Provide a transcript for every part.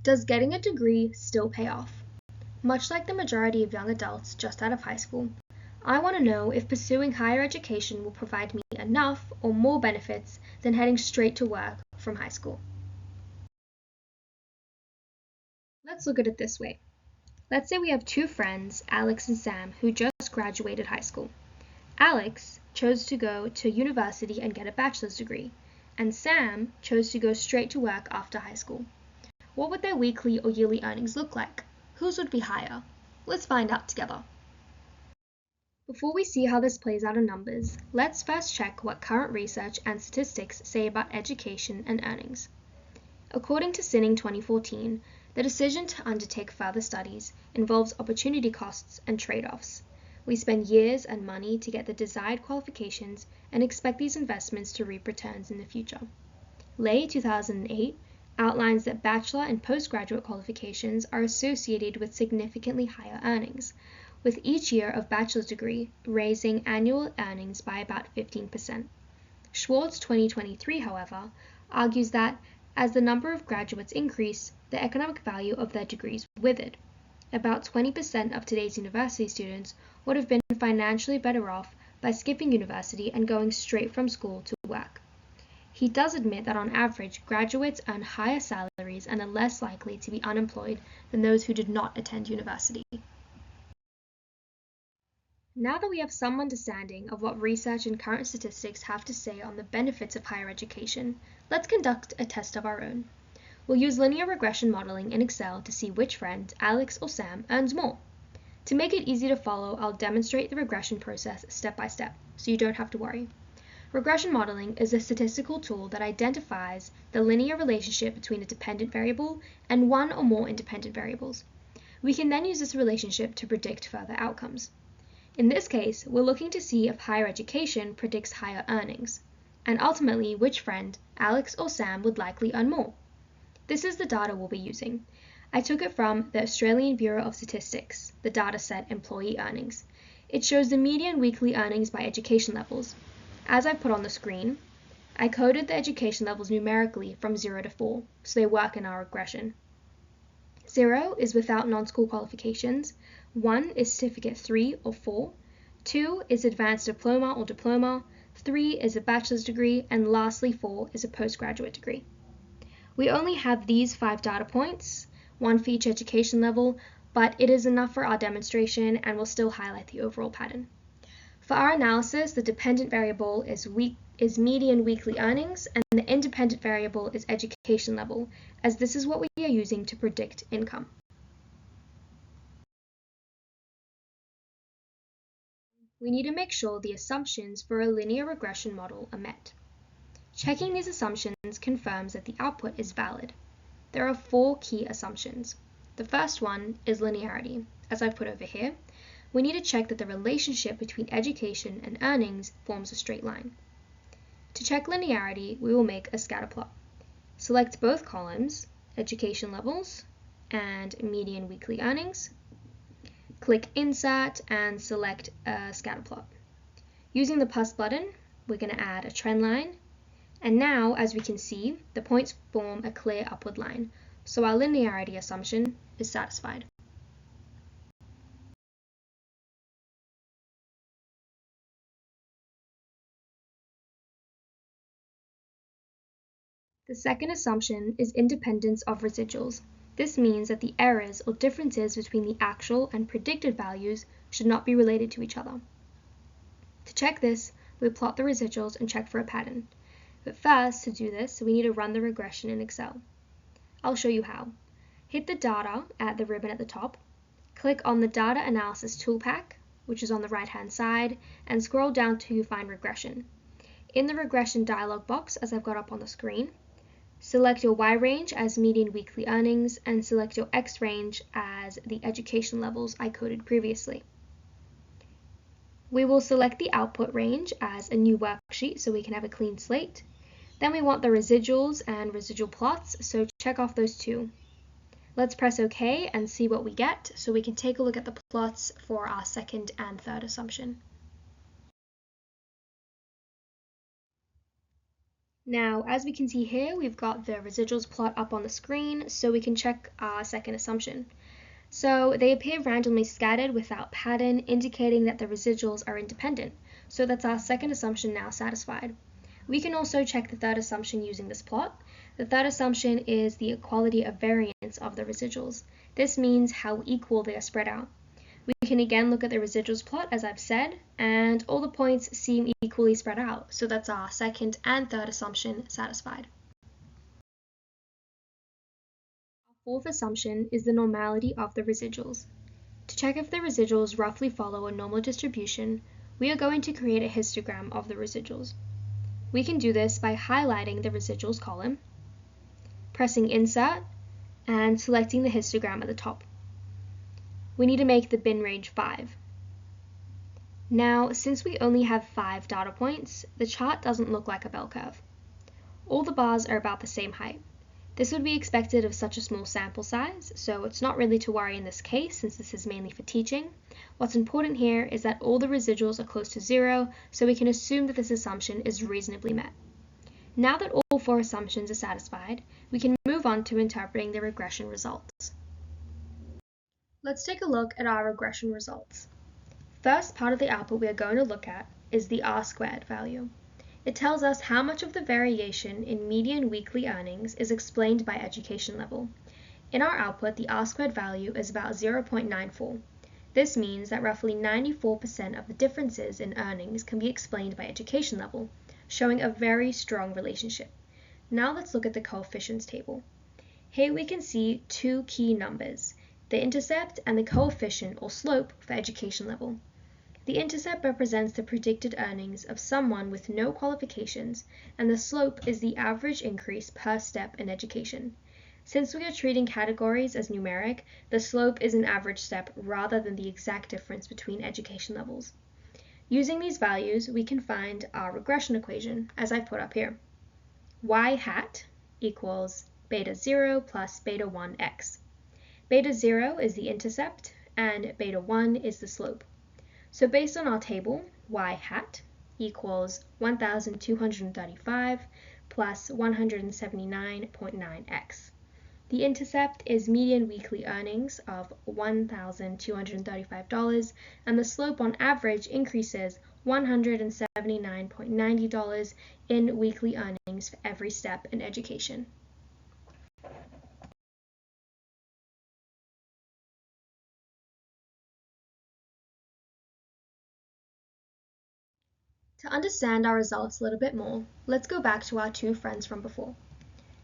Does getting a degree still pay off? Much like the majority of young adults just out of high school, I want to know if pursuing higher education will provide me enough or more benefits than heading straight to work from high school. Let's look at it this way. Let's say we have two friends, Alex and Sam, who just graduated high school. Alex chose to go to university and get a bachelor's degree, and Sam chose to go straight to work after high school. What would their weekly or yearly earnings look like? Whose would be higher? Let's find out together. Before we see how this plays out in numbers, let's first check what current research and statistics say about education and earnings. According to Sinning 2014, the decision to undertake further studies involves opportunity costs and trade-offs. We spend years and money to get the desired qualifications and expect these investments to reap returns in the future. Lay 2008 outlines that bachelor and postgraduate qualifications are associated with significantly higher earnings, with each year of bachelor's degree raising annual earnings by about 15%. Schwartz 2023, however, argues that as the number of graduates increase, the economic value of their degrees withered. About 20% of today's university students would have been financially better off by skipping university and going straight from school to work. He does admit that on average, graduates earn higher salaries and are less likely to be unemployed than those who did not attend university. Now that we have some understanding of what research and current statistics have to say on the benefits of higher education, let's conduct a test of our own. We'll use linear regression modeling in Excel to see which friend, Alex or Sam, earns more. To make it easy to follow, I'll demonstrate the regression process step by step, so you don't have to worry. Regression modeling is a statistical tool that identifies the linear relationship between a dependent variable and one or more independent variables. We can then use this relationship to predict further outcomes. In this case, we're looking to see if higher education predicts higher earnings, and ultimately which friend, Alex or Sam, would likely earn more. This is the data we'll be using. I took it from the Australian Bureau of Statistics, the dataset Employee Earnings. It shows the median weekly earnings by education levels. As I put on the screen, I coded the education levels numerically from 0 to 4, so they work in our regression. 0 is without non-school qualifications, 1 is certificate 3 or 4, 2 is advanced diploma or diploma, 3 is a bachelor's degree, and lastly 4 is a postgraduate degree. We only have these 5 data points, one for each education level, but it is enough for our demonstration and will still highlight the overall pattern. For our analysis, the dependent variable is median weekly earnings, and the independent variable is education level, as this is what we are using to predict income. We need to make sure the assumptions for a linear regression model are met. Checking these assumptions confirms that the output is valid. There are 4 key assumptions. The first one is linearity, as I've put over here. We need to check that the relationship between education and earnings forms a straight line. To check linearity, we will make a scatter plot. Select both columns, education levels and median weekly earnings. Click Insert and select a scatter plot. Using the plus button, we're going to add a trend line. And now, as we can see, the points form a clear upward line, so our linearity assumption is satisfied. The second assumption is independence of residuals. This means that the errors or differences between the actual and predicted values should not be related to each other. To check this, we plot the residuals and check for a pattern. But first, to do this, we need to run the regression in Excel. I'll show you how. Hit the data at the ribbon at the top, click on the Data Analysis Toolpack, which is on the right-hand side, and scroll down to find regression. In the regression dialog box, as I've got up on the screen, select your Y range as median weekly earnings and select your X range as the education levels I coded previously. We will select the output range as a new worksheet so we can have a clean slate. Then we want the residuals and residual plots, so check off those two. Let's press OK and see what we get so we can take a look at the plots for our second and third assumption. Now, as we can see here, we've got the residuals plot up on the screen, so we can check our second assumption. So they appear randomly scattered without pattern, indicating that the residuals are independent. So that's our second assumption now satisfied. We can also check the third assumption using this plot. The third assumption is the equality of variance of the residuals. This means how equal they are spread out. We can again look at the residuals plot, as I've said, and all the points seem equally spread out, so that's our second and third assumption satisfied. Our fourth assumption is the normality of the residuals. To check if the residuals roughly follow a normal distribution, we are going to create a histogram of the residuals. We can do this by highlighting the residuals column, pressing Insert, and selecting the histogram at the top. We need to make the bin range 5. Now, since we only have 5 data points, the chart doesn't look like a bell curve. All the bars are about the same height. This would be expected of such a small sample size, so it's not really to worry in this case since this is mainly for teaching. What's important here is that all the residuals are close to 0, so we can assume that this assumption is reasonably met. Now that all 4 assumptions are satisfied, we can move on to interpreting the regression results. Let's take a look at our regression results. First part of the output we are going to look at is the R-squared value. It tells us how much of the variation in median weekly earnings is explained by education level. In our output, the R-squared value is about 0.94. This means that roughly 94% of the differences in earnings can be explained by education level, showing a very strong relationship. Now let's look at the coefficients table. Here we can see 2 key numbers, the intercept and the coefficient or slope for education level. The intercept represents the predicted earnings of someone with no qualifications, and the slope is the average increase per step in education. Since we are treating categories as numeric, the slope is an average step rather than the exact difference between education levels. Using these values, we can find our regression equation, as I've put up here. Y hat equals beta 0 plus beta 1x. Beta 0 is the intercept, and beta 1 is the slope. So based on our table, y hat equals 1,235 plus 179.9x. The intercept is median weekly earnings of $1,235, and the slope on average increases $179.90 in weekly earnings for every step in education. To understand our results a little bit more, let's go back to our 2 friends from before.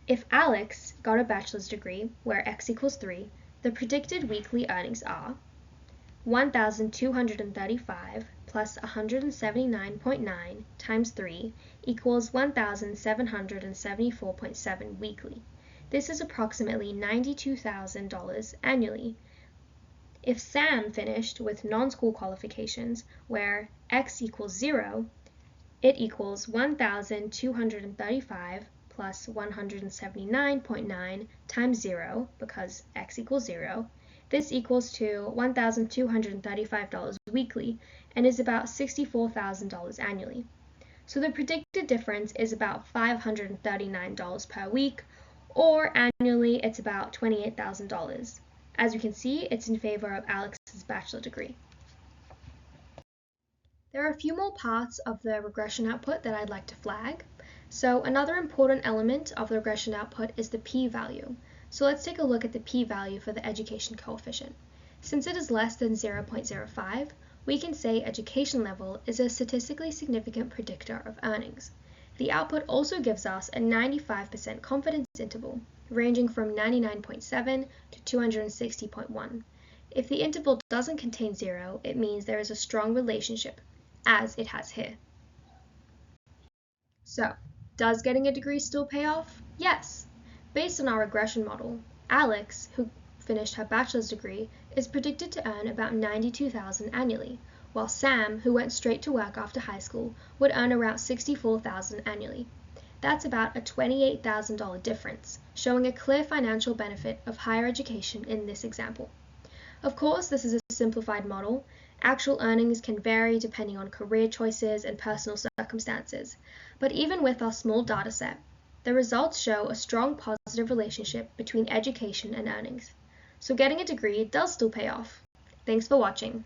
If Alex got a bachelor's degree where x equals 3, the predicted weekly earnings are 1,235 plus 179.9 times 3 equals 1,774.7 weekly. This is approximately $92,000 annually. If Sam finished with non-school qualifications where x equals 0, it equals 1,235 plus 179.9 times 0, because x equals 0. This equals to $1,235 weekly and is about $64,000 annually. So the predicted difference is about $539 per week, or annually it's about $28,000. As you can see, it's in favor of Alex's bachelor degree. There are a few more parts of the regression output that I'd like to flag. So another important element of the regression output is the p-value. So let's take a look at the p-value for the education coefficient. Since it is less than 0.05, we can say education level is a statistically significant predictor of earnings. The output also gives us a 95% confidence interval, ranging from 99.7 to 260.1. If the interval doesn't contain 0, it means there is a strong relationship, as it has here. So, does getting a degree still pay off? Yes. Based on our regression model, Alex, who finished her bachelor's degree, is predicted to earn about $92,000 annually, while Sam, who went straight to work after high school, would earn around $64,000 annually. That's about a $28,000 difference, showing a clear financial benefit of higher education in this example. Of course, this is a simplified model, Actual earnings can vary depending on career choices and personal circumstances, but even with our small dataset, the results show a strong positive relationship between education and earnings. So getting a degree does still pay off. Thanks for watching.